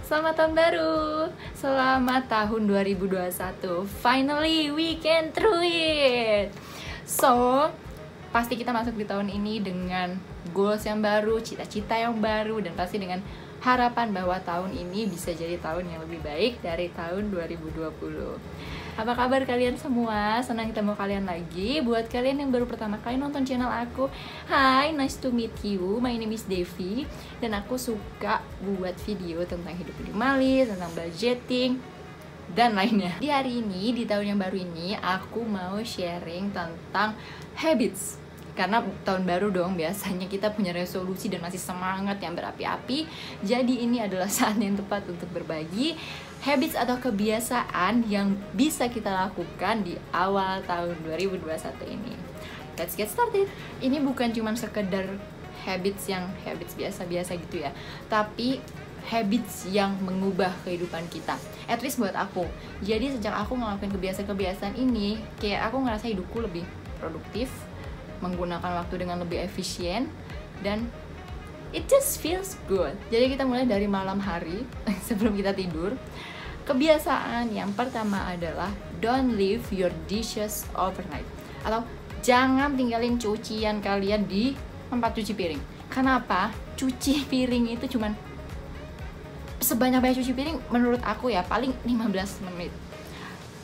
Selamat tahun baru. Selamat tahun 2021. Finally we can through it. So, pasti kita masuk di tahun ini dengan goals yang baru, cita-cita yang baru, dan pasti dengan harapan bahwa tahun ini bisa jadi tahun yang lebih baik dari tahun 2020. Apa kabar kalian semua? Senang ketemu kalian lagi. Buat kalian yang baru pertama kali nonton channel aku, hi, nice to meet you. My name is Devi, dan aku suka buat video tentang hidup minimalis, tentang budgeting, dan lainnya. Di hari ini, di tahun yang baru ini, aku mau sharing tentang habits. Karena tahun baru dong, biasanya kita punya resolusi dan masih semangat yang berapi-api. Jadi ini adalah saat yang tepat untuk berbagi habits atau kebiasaan yang bisa kita lakukan di awal tahun 2021 ini. Let's get started. Ini bukan cuma sekedar habits biasa-biasa gitu ya, tapi habits yang mengubah kehidupan kita. At least buat aku. Jadi sejak aku ngelakuin kebiasaan-kebiasaan ini, kayak aku ngerasa hidupku lebih produktif, menggunakan waktu dengan lebih efisien, dan it just feels good. Jadi kita mulai dari malam hari sebelum kita tidur. Kebiasaan yang pertama adalah don't leave your dishes overnight, atau jangan tinggalin cucian kalian di tempat cuci piring. Kenapa? Cuci piring itu cuman sebanyak-banyak cuci piring menurut aku ya paling 15 menit.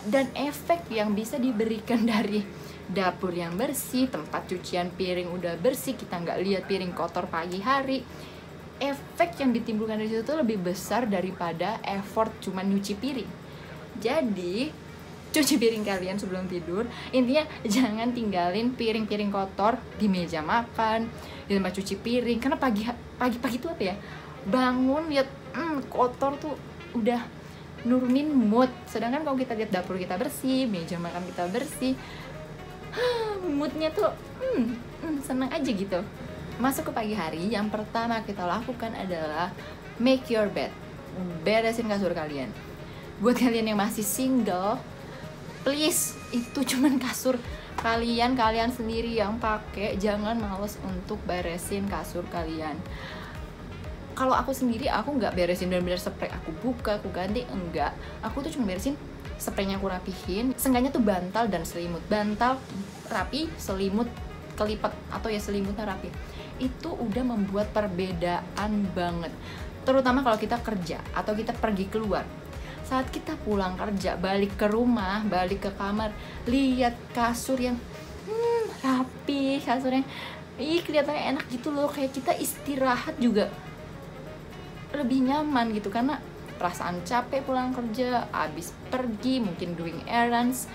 Dan efek yang bisa diberikan dari dapur yang bersih, tempat cucian piring udah bersih, kita nggak lihat piring kotor pagi hari, efek yang ditimbulkan dari situ tuh lebih besar daripada effort cuman nyuci piring. Jadi cuci piring kalian sebelum tidur. Intinya jangan tinggalin piring-piring kotor di meja makan, di tempat cuci piring. Karena pagi-pagi tuh apa ya, bangun lihat kotor tuh udah nurunin mood. Sedangkan kalau kita lihat dapur kita bersih, meja makan kita bersih, moodnya tuh senang aja gitu. Masuk ke pagi hari, yang pertama kita lakukan adalah make your bed. Beresin kasur kalian. Buat kalian yang masih single, please, itu cuman kasur kalian sendiri yang pakai. Jangan males untuk beresin kasur kalian. Kalau aku sendiri, aku nggak beresin benar-benar spray, aku buka, aku ganti, enggak. Aku tuh cuma beresin spraynya, aku rapihin. Seenggaknya tuh bantal dan selimut. Bantal rapi, selimut kelipat, atau ya selimutnya rapi. Itu udah membuat perbedaan banget. Terutama kalau kita kerja atau kita pergi keluar. Saat kita pulang kerja, balik ke rumah, balik ke kamar, lihat kasur yang rapi, kasur yang kelihatannya enak gitu loh. Kayak kita istirahat juga lebih nyaman gitu, karena perasaan capek pulang kerja, abis pergi, mungkin doing errands,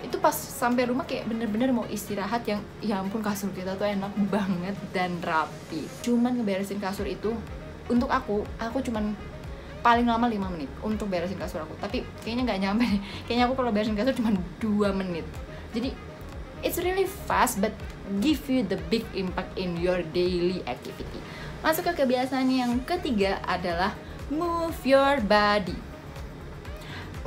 itu pas sampai rumah kayak bener-bener mau istirahat, yang ya ampun kasur kita tuh enak banget dan rapi. Cuman ngeberesin kasur itu untuk aku cuman paling lama 5 menit untuk beresin kasur aku. Tapi kayaknya nggak nyampe. Kayaknya aku kalau beresin kasur cuma 2 menit. Jadi it's really fast but give you the big impact in your daily activity. Masuk ke kebiasaan yang ketiga adalah move your body.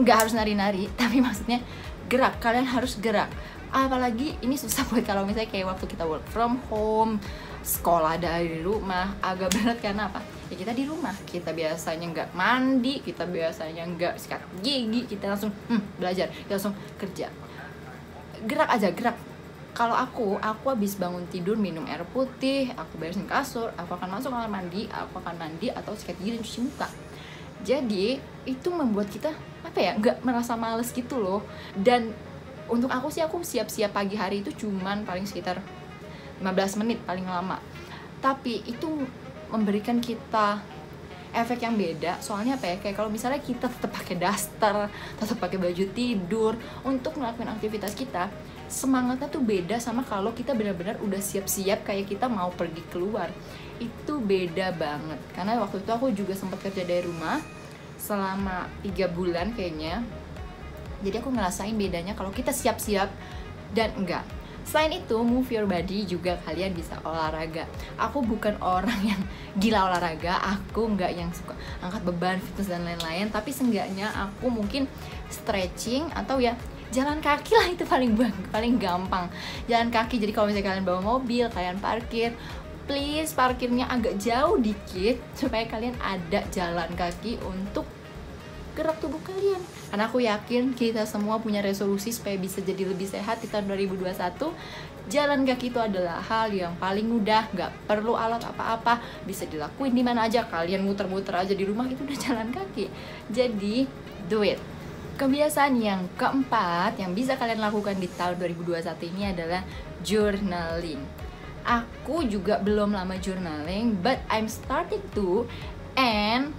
Nggak harus nari-nari, tapi maksudnya gerak. Kalian harus gerak. Apalagi ini susah buat kalau misalnya kayak waktu kita work from home, sekolah dari rumah, agak berat. Karena apa? Ya kita di rumah, kita biasanya nggak mandi, kita biasanya nggak sikat gigi, kita langsung belajar, kita langsung kerja. Gerak aja, gerak. Kalau aku habis bangun tidur, minum air putih, aku beresin kasur, aku akan masuk kamar mandi, aku akan mandi atau sikat gigi dan cuci muka. Jadi itu membuat kita apa ya, nggak merasa males gitu loh. Dan untuk aku sih, aku siap-siap pagi hari itu cuman paling sekitar 15 menit paling lama. Tapi itu memberikan kita efek yang beda. Soalnya apa ya, kayak kalau misalnya kita tetap pakai daster, tetap pakai baju tidur untuk melakukan aktivitas kita, semangatnya tuh beda sama kalau kita benar-benar udah siap-siap kayak kita mau pergi keluar. Itu beda banget. Karena waktu itu aku juga sempat kerja dari rumah selama 3 bulan kayaknya. Jadi aku ngerasain bedanya kalau kita siap-siap dan enggak. Selain itu, move your body juga kalian bisa olahraga. Aku bukan orang yang gila olahraga, aku nggak yang suka angkat beban, fitness dan lain-lain. Tapi seenggaknya aku mungkin stretching atau ya jalan kaki lah, itu paling gampang. Jalan kaki, jadi kalau misalnya kalian bawa mobil, kalian parkir, please parkirnya agak jauh dikit supaya kalian ada jalan kaki untuk gerak tubuh kalian. Karena aku yakin kita semua punya resolusi supaya bisa jadi lebih sehat di tahun 2021. Jalan kaki itu adalah hal yang paling mudah, nggak perlu alat apa-apa, bisa dilakuin di mana aja. Kalian muter-muter aja di rumah itu udah jalan kaki. Jadi do it. Kebiasaan yang keempat yang bisa kalian lakukan di tahun 2021 ini adalah journaling. Aku juga belum lama journaling, but I'm starting to, and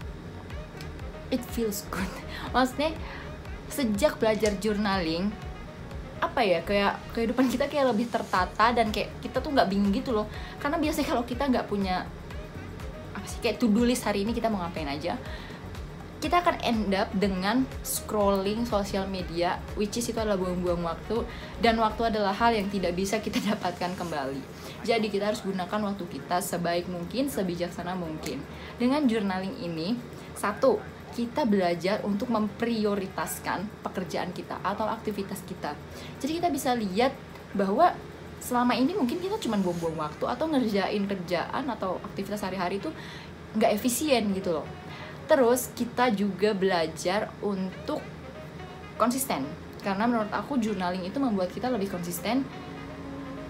it feels good. Maksudnya sejak belajar journaling, apa ya, kayak kehidupan kita kayak lebih tertata dan kayak kita tuh nggak bingung gitu loh. Karena biasanya kalau kita nggak punya apa sih, kayak to do list hari ini kita mau ngapain aja, kita akan end up dengan scrolling sosial media, which is itu adalah buang-buang waktu, dan waktu adalah hal yang tidak bisa kita dapatkan kembali. Jadi kita harus gunakan waktu kita sebaik mungkin, sebijaksana mungkin. Dengan journaling ini, satu, kita belajar untuk memprioritaskan pekerjaan kita atau aktivitas kita. Jadi kita bisa lihat bahwa selama ini mungkin kita cuma buang-buang waktu atau ngerjain kerjaan atau aktivitas sehari-hari itu nggak efisien gitu loh. Terus kita juga belajar untuk konsisten, karena menurut aku journaling itu membuat kita lebih konsisten.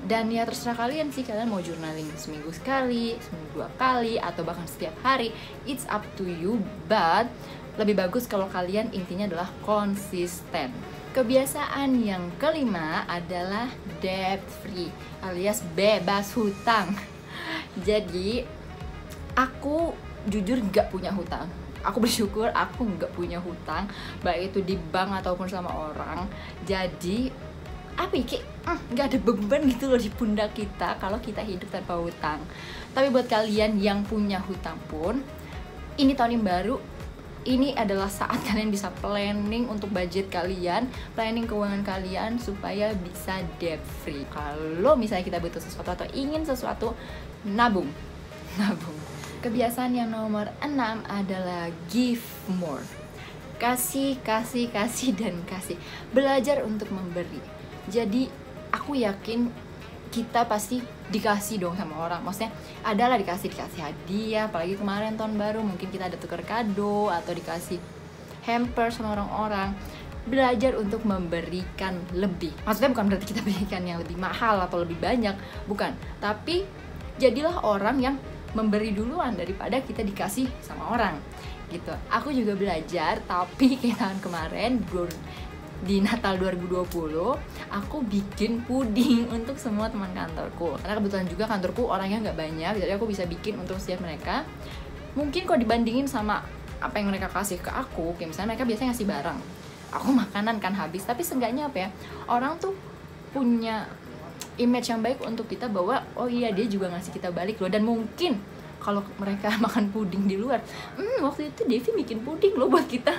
Dan ya terserah kalian sih, kalian mau journaling seminggu sekali, seminggu 2 kali, atau bahkan setiap hari, it's up to you. But lebih bagus kalau kalian intinya adalah konsisten. Kebiasaan yang kelima adalah debt free alias bebas hutang. Jadi aku jujur gak punya hutang. Aku bersyukur aku gak punya hutang, baik itu di bank ataupun sama orang. Jadi apa ya, kayak gak ada beban gitu loh di pundak kita kalau kita hidup tanpa hutang. Tapi buat kalian yang punya hutang pun, ini tahun yang baru, ini adalah saat kalian bisa planning untuk budget kalian, planning keuangan kalian supaya bisa debt free. Kalau misalnya kita butuh sesuatu atau ingin sesuatu, nabung. Kebiasaan yang nomor 6 adalah give more. Kasih, dan kasih. Belajar untuk memberi. Jadi aku yakin kita pasti dikasih dong sama orang. Maksudnya adalah dikasih hadiah, apalagi kemarin tahun baru mungkin kita ada tukar kado atau dikasih hamper sama orang-orang. Belajar untuk memberikan lebih. Maksudnya bukan berarti kita berikan yang lebih mahal atau lebih banyak, bukan. Tapi jadilah orang yang memberi duluan daripada kita dikasih sama orang gitu. Aku juga belajar, tapi kayak tahun kemarin di Natal 2020 aku bikin puding untuk semua teman kantorku, karena kebetulan juga kantorku orangnya nggak banyak, jadi aku bisa bikin untuk setiap mereka. Mungkin kalau dibandingin sama apa yang mereka kasih ke aku, kayak misalnya mereka biasanya ngasih barang, aku makanan kan habis, tapi seenggaknya apa ya, orang tuh punya image yang baik untuk kita bahwa oh iya dia juga ngasih kita balik loh. Dan mungkin kalau mereka makan puding di luar, waktu itu Devi bikin puding loh buat kita,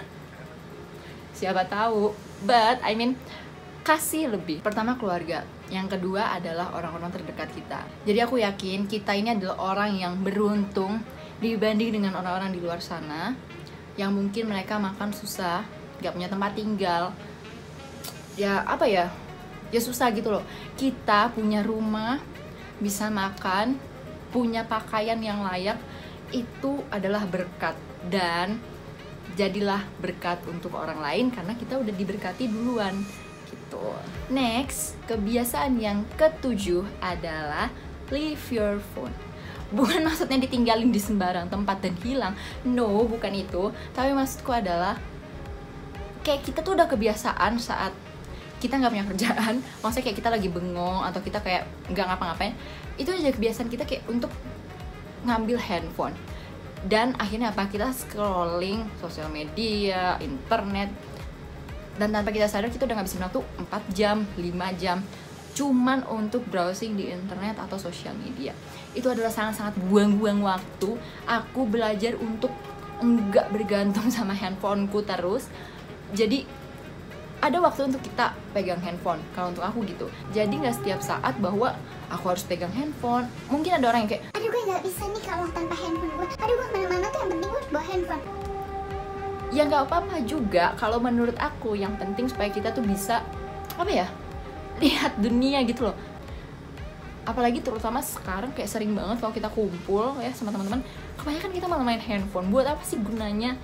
siapa tahu. But I mean, kasih lebih. Pertama keluarga, yang kedua adalah orang-orang terdekat kita. Jadi aku yakin kita ini adalah orang yang beruntung dibanding dengan orang-orang di luar sana yang mungkin mereka makan susah, gak punya tempat tinggal, ya apa ya, ya susah gitu loh. Kita punya rumah, bisa makan, punya pakaian yang layak, itu adalah berkat. Dan jadilah berkat untuk orang lain karena kita udah diberkati duluan gitu. Next, kebiasaan yang ketujuh adalah leave your phone. Bukan maksudnya ditinggalin di sembarang tempat dan hilang, no, bukan itu. Tapi maksudku adalah kayak kita tuh udah kebiasaan saat kita nggak punya kerjaan, maksudnya kayak kita lagi bengong atau kita kayak nggak ngapa-ngapain, itu aja kebiasaan kita kayak untuk ngambil handphone. Dan akhirnya apa? Kita scrolling sosial media, internet, dan tanpa kita sadar kita udah ngabisin waktu 4 jam, 5 jam cuman untuk browsing di internet atau sosial media. Itu adalah sangat-sangat buang-buang waktu. Aku belajar untuk enggak bergantung sama handphoneku terus. Jadi ada waktu untuk kita pegang handphone, kalau untuk aku gitu. Jadi gak setiap saat bahwa aku harus pegang handphone. Mungkin ada orang yang kayak, aduh gue gak bisa nih kalau tanpa handphone gue, aduh gue kemana-mana tuh yang penting gue bawa handphone. Ya gak apa-apa juga. Kalau menurut aku yang penting supaya kita tuh bisa, apa ya, lihat dunia gitu loh. apalagi terutama sekarang kayak sering banget kalau kita kumpul ya sama teman-teman, kebanyakan kita malah main handphone. Buat apa sih gunanya?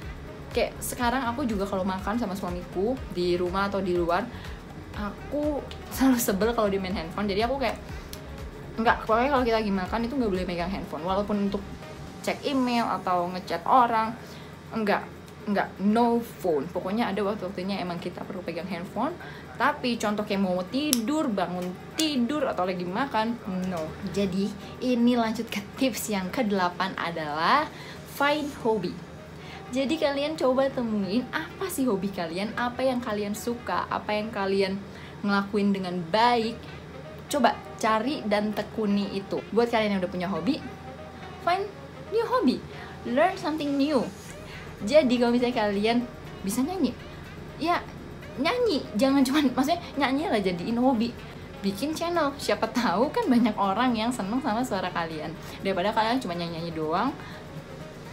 Kayak sekarang aku juga kalau makan sama suamiku di rumah atau di luar, aku selalu sebel kalau dia main handphone. Jadi aku kayak enggak, pokoknya kalau kita lagi makan itu nggak boleh megang handphone, walaupun untuk cek email atau ngechat orang, enggak, no phone. Pokoknya ada waktu-waktunya emang kita perlu pegang handphone. Tapi contoh kayak mau tidur, bangun tidur, atau lagi makan, no. Jadi ini lanjut ke tips yang ke-8 adalah find hobby. Jadi kalian coba temuin apa sih hobi kalian, apa yang kalian suka, apa yang kalian ngelakuin dengan baik. Coba cari dan tekuni itu. Buat kalian yang udah punya hobi, find new hobby, learn something new. Jadi kalau misalnya kalian bisa nyanyi, ya nyanyi, jangan cuma maksudnya nyanyi lah jadiin hobi. Bikin channel, siapa tahu kan banyak orang yang seneng sama suara kalian daripada kalian cuma nyanyi doang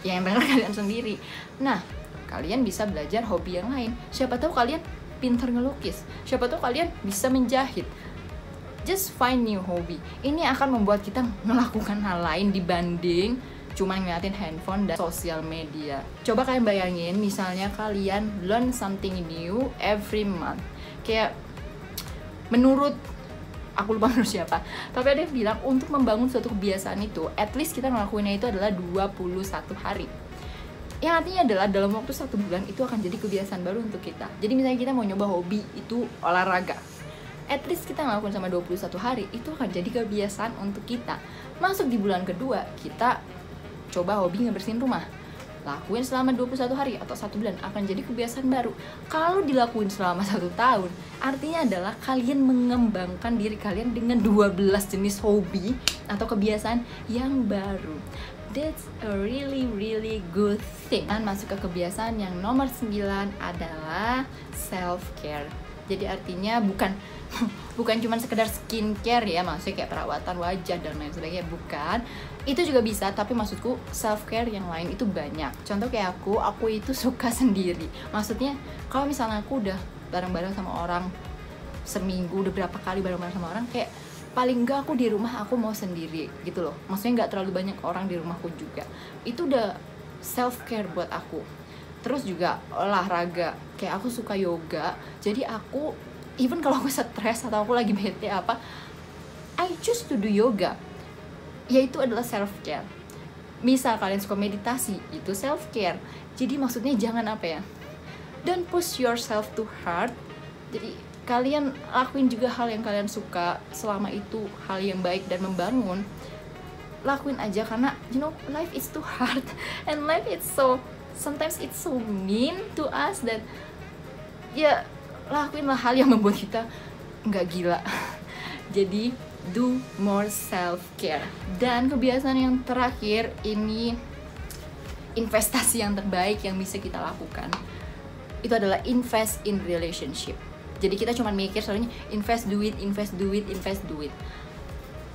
yang denger kalian sendiri. Nah, kalian bisa belajar hobi yang lain. Siapa tahu kalian pintar ngelukis, siapa tahu kalian bisa menjahit. Just find new hobby. Ini akan membuat kita melakukan hal lain dibanding cuma ngeliatin handphone dan sosial media. Coba kalian bayangin, misalnya kalian learn something new every month. Kayak menurut, aku lupa menurut siapa, tapi ada yang bilang untuk membangun suatu kebiasaan itu, at least kita ngelakuinnya itu adalah 21 hari. Yang artinya adalah dalam waktu 1 bulan itu akan jadi kebiasaan baru untuk kita. Jadi misalnya kita mau nyoba hobi itu olahraga, at least kita ngelakuin sama 21 hari, itu akan jadi kebiasaan untuk kita. Masuk di bulan kedua, kita coba hobi ngebersihin rumah, lakuin selama 21 hari atau 1 bulan, akan jadi kebiasaan baru. Kalau dilakuin selama 1 tahun, artinya adalah kalian mengembangkan diri kalian dengan 12 jenis hobi atau kebiasaan yang baru. That's a really good thing. Dan masuk ke kebiasaan yang nomor 9 adalah self-care. Jadi artinya bukan cuma sekedar skincare ya, maksudnya kayak perawatan wajah dan lain sebagainya, bukan. Itu juga bisa, tapi maksudku self-care yang lain itu banyak. Contoh kayak aku itu suka sendiri. Maksudnya kalau misalnya aku udah bareng-bareng sama orang seminggu, udah berapa kali bareng-bareng sama orang, kayak paling enggak aku di rumah aku mau sendiri gitu loh. Maksudnya nggak terlalu banyak orang di rumahku juga. Itu udah self-care buat aku. Terus juga olahraga, kayak aku suka yoga. Jadi aku, even kalau aku stres atau aku lagi bete apa, I choose to do yoga. Yaitu adalah self-care. Misal kalian suka meditasi, itu self-care. Jadi maksudnya jangan apa ya, don't push yourself too hard. Jadi kalian lakuin juga hal yang kalian suka, selama itu hal yang baik dan membangun. Lakuin aja, karena you know life is too hard and life is so, sometimes it's so mean to us that ya lakuinlah hal yang membuat kita nggak gila. Jadi do more self-care. Dan kebiasaan yang terakhir ini, investasi yang terbaik yang bisa kita lakukan itu adalah invest in relationship. Jadi kita cuma mikir soalnya invest duit.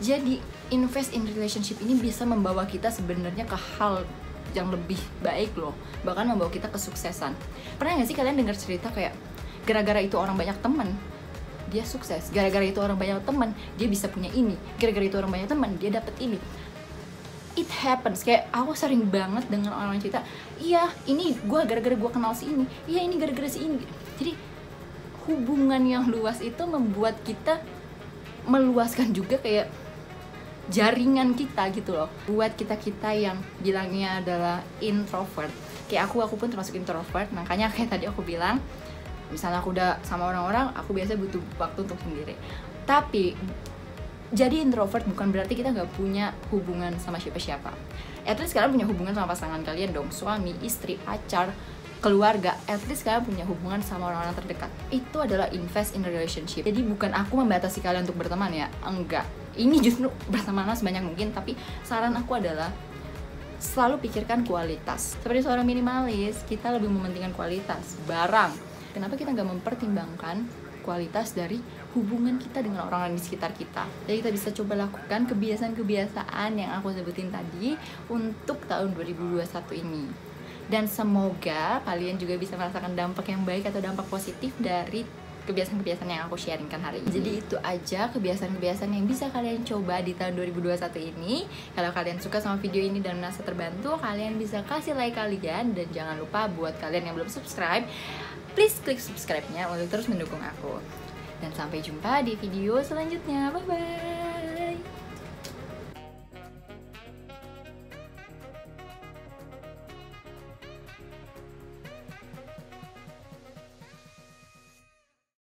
Jadi invest in relationship ini bisa membawa kita sebenarnya ke hal yang lebih baik loh, bahkan membawa kita kesuksesan. Pernah nggak sih kalian dengar cerita kayak gara-gara itu orang banyak teman dia sukses, gara-gara itu orang banyak teman dia bisa punya ini, gara-gara itu orang banyak teman dia dapet ini. It happens. Kayak aku sering banget dengan orang cerita, iya ini gue gara-gara gue kenal si ini, iya ini gara-gara si ini. Jadi hubungan yang luas itu membuat kita meluaskan juga kayak jaringan kita gitu loh. Buat kita yang bilangnya adalah introvert, kayak aku pun termasuk introvert. Makanya kayak tadi aku bilang, misalnya aku udah sama orang-orang, aku biasanya butuh waktu untuk sendiri. Tapi jadi introvert bukan berarti kita nggak punya hubungan sama siapa-siapa. At least kalian punya hubungan sama pasangan kalian dong, suami, istri, pacar, keluarga. At least kalian punya hubungan sama orang-orang terdekat. Itu adalah invest in relationship. Jadi bukan aku membatasi kalian untuk berteman ya, enggak. Ini justru bertemanlah sebanyak mungkin. Tapi saran aku adalah selalu pikirkan kualitas. Seperti seorang minimalis, kita lebih mementingkan kualitas barang. Kenapa kita nggak mempertimbangkan kualitas dari hubungan kita dengan orang-orang di sekitar kita? Jadi kita bisa coba lakukan kebiasaan-kebiasaan yang aku sebutin tadi untuk tahun 2021 ini. Dan semoga kalian juga bisa merasakan dampak yang baik atau dampak positif dari kebiasaan-kebiasaan yang aku sharingkan hari ini. Jadi itu aja kebiasaan-kebiasaan yang bisa kalian coba di tahun 2021 ini. Kalau kalian suka sama video ini dan merasa terbantu, kalian bisa kasih like kalian. Dan jangan lupa buat kalian yang belum subscribe, please klik subscribe-nya untuk terus mendukung aku. Dan sampai jumpa di video selanjutnya. Bye-bye.